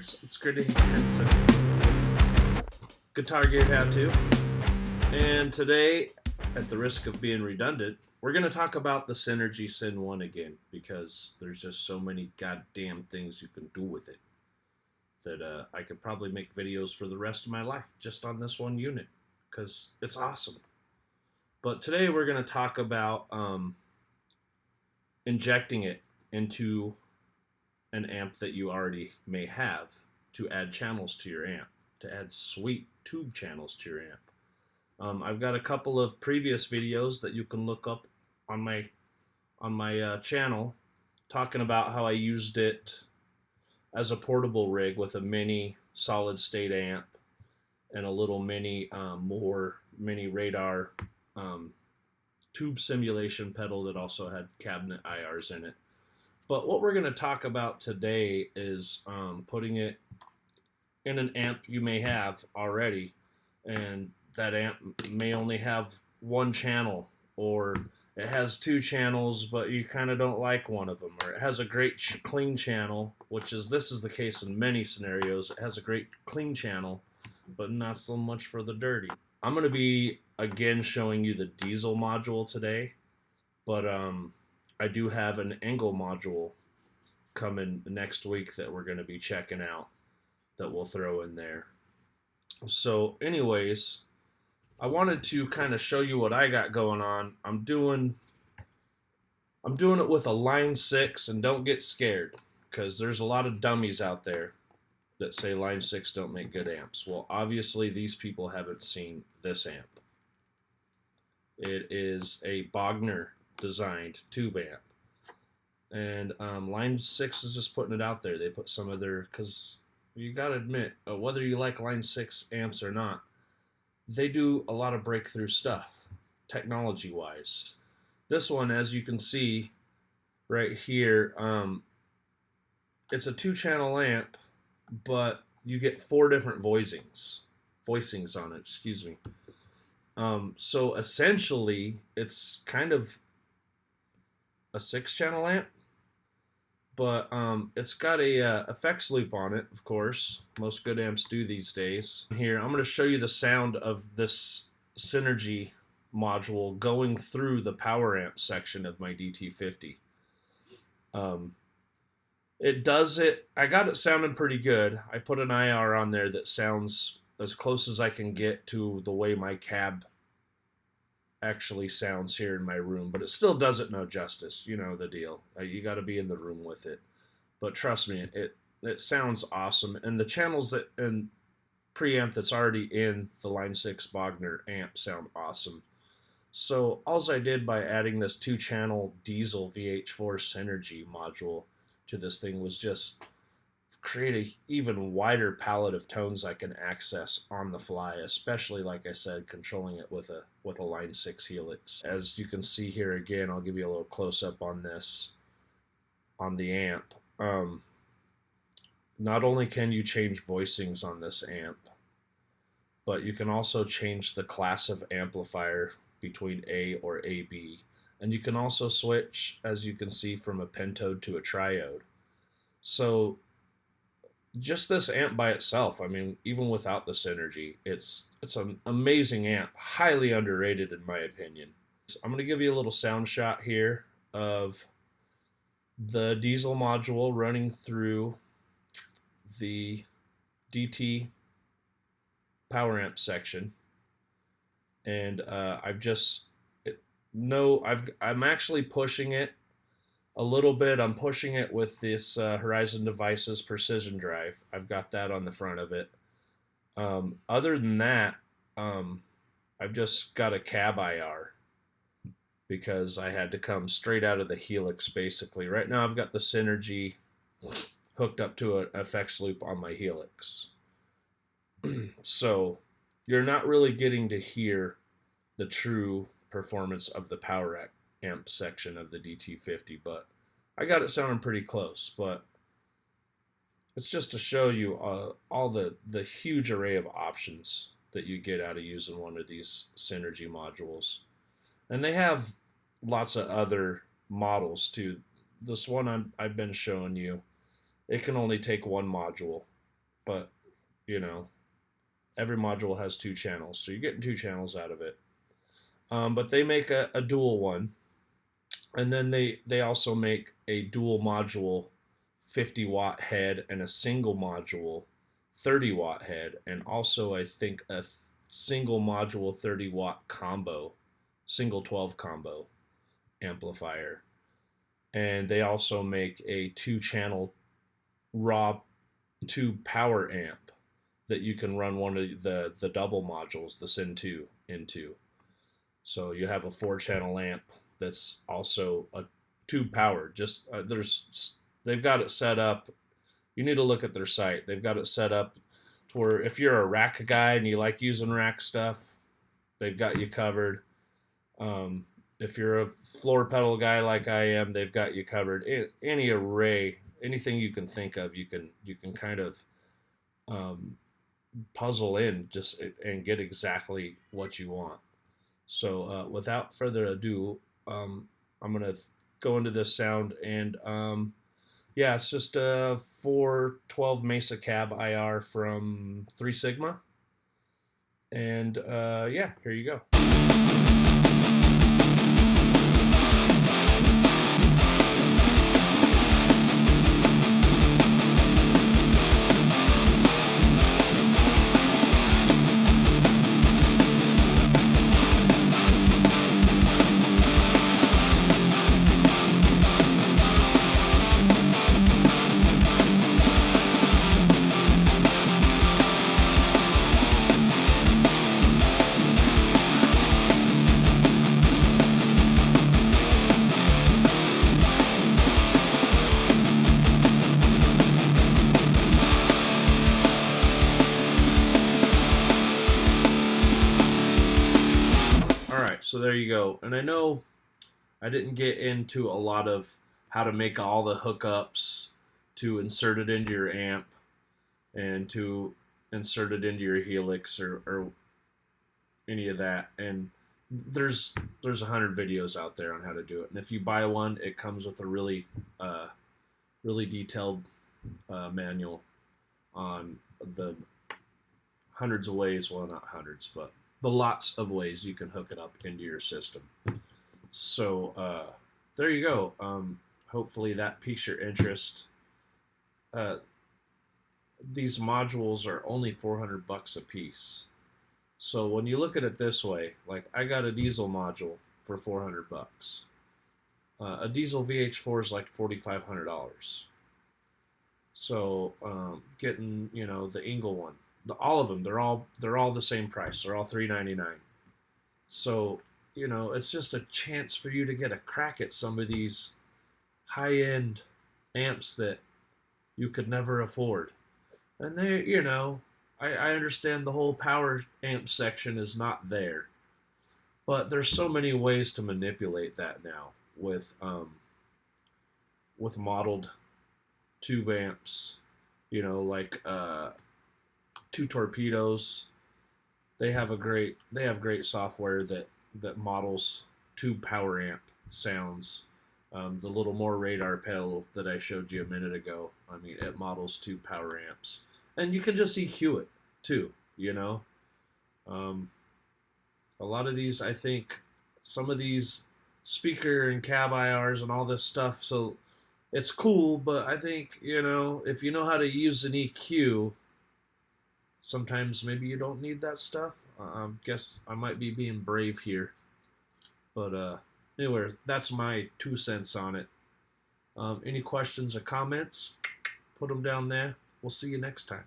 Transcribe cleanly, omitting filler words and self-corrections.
It's great to have Guitar Gear How To. And today, at the risk of being redundant, we're going to talk about the Synergy Syn 1 again, because there's just so many goddamn things you can do with it that I could probably make videos for the rest of my life just on this one unit, because it's awesome. But today we're going to talk about injecting it into an amp that you already may have to add channels to your amp, to add sweet tube channels to your amp. I've got a couple of previous videos that you can look up on my channel talking about how I used it as a portable rig with a mini solid state amp and a little mini radar tube simulation pedal that also had cabinet IRs in it. But what we're going to talk about today is putting it in an amp you may have already, and that amp may only have one channel, or it has two channels but you kind of don't like one of them, or it has a great clean channel, this is the case in many scenarios. It has a great clean channel but not so much for the dirty. I'm going to be again showing you the diesel module today, but I do have an Engel module coming next week that we're going to be checking out that we'll throw in there. So anyways, I wanted to kind of show you what I got going on. I'm doing it with a Line 6, and don't get scared, because there's a lot of dummies out there that say Line 6 don't make good amps. Well, obviously these people haven't seen this amp. It is a Bogner designed tube amp, and Line 6 is just putting it out there. They put some of their, because you gotta admit, whether you like Line 6 amps or not, they do a lot of breakthrough stuff technology wise. This one, as you can see right here, it's a 2-channel amp, but you get 4 different voicings on it, excuse me. So essentially it's kind of a 6-channel amp, but it's got a effects loop on it, of course. Most good amps do these days. Here, I'm going to show you the sound of this Synergy module going through the power amp section of my DT50. I got it sounding pretty good. I put an IR on there that sounds as close as I can get to the way my cab actually sounds here in my room, but it still doesn't no justice. You know the deal. You got to be in the room with it. But trust me, it sounds awesome. And the channels that and preamp that's already in the Line 6 Bogner amp sound awesome. So all I did by adding this 2-channel diesel VH4 Synergy module to this thing was just create an even wider palette of tones I can access on the fly, especially, like I said, controlling it with a Line 6 Helix. As you can see here again, I'll give you a little close-up on this, on the amp. Not only can you change voicings on this amp, but you can also change the class of amplifier between A or AB. And you can also switch, as you can see, from a pentode to a triode. So just this amp by itself, I mean, even without the Synergy, it's an amazing amp, highly underrated in my opinion. So I'm going to give you a little sound shot here of the diesel module running through the DT power amp section, and I'm actually pushing it a little bit. I'm pushing it with this Horizon Devices Precision Drive. I've got that on the front of it. Other than that, I've just got a cab IR because I had to come straight out of the Helix basically. Right now I've got the Synergy hooked up to an effects loop on my Helix. So you're not really getting to hear the true performance of the power amp section of the DT50, but I got it sounding pretty close. But it's just to show you all the huge array of options that you get out of using one of these Synergy modules. And they have lots of other models too. This one I've been showing you, it can only take one module, but you know, every module has 2 channels, so you're getting 2 channels out of it. But they make a dual one, and then they also make a dual module 50-watt head and a single module 30-watt head, and also I think a single module 30-watt combo, single 12 combo amplifier. And they also make a 2-channel raw tube power amp that you can run one of the double modules, the Syn 2, into. So you have a 4-channel amp that's also a tube powered. Just they've got it set up. You need to look at their site. They've got it set up to where if you're a rack guy and you like using rack stuff, they've got you covered. If you're a floor pedal guy like I am, they've got you covered. Any array, anything you can think of, you can kind of puzzle in just and get exactly what you want. So without further ado, I'm gonna go into this sound, and yeah, it's just a 412 Mesa Cab IR from 3 Sigma, and yeah, here you go. So there you go. And I know I didn't get into a lot of how to make all the hookups to insert it into your amp and to insert it into your Helix or any of that. And there's 100 videos out there on how to do it. And if you buy one, it comes with a really detailed manual on the hundreds of ways, well, not hundreds, but the lots of ways you can hook it up into your system. So there you go. Hopefully that piques your interest. These modules are only $400 a piece. So when you look at it this way, like I got a diesel module for $400. A diesel VH4 is like $4,500. So getting, you know, the Engel one, all of them, they're all the same price. They're all $399. So, you know, it's just a chance for you to get a crack at some of these high-end amps that you could never afford. And they, you know, I understand the whole power amp section is not there, but there's so many ways to manipulate that now with modeled tube amps, you know, like 2 Torpedoes. They have great software that models tube power amp sounds. The little more radar pedal that I showed you a minute ago, I mean, it models tube power amps, and you can just EQ it too, you know. A lot of these, I think, some of these speaker and cab IRs and all this stuff, so it's cool, but I think, you know, if you know how to use an EQ, sometimes maybe you don't need that stuff. I guess I might be being brave here, but anyway, that's my 2 cents on it. Any questions or comments, put them down there. We'll see you next time.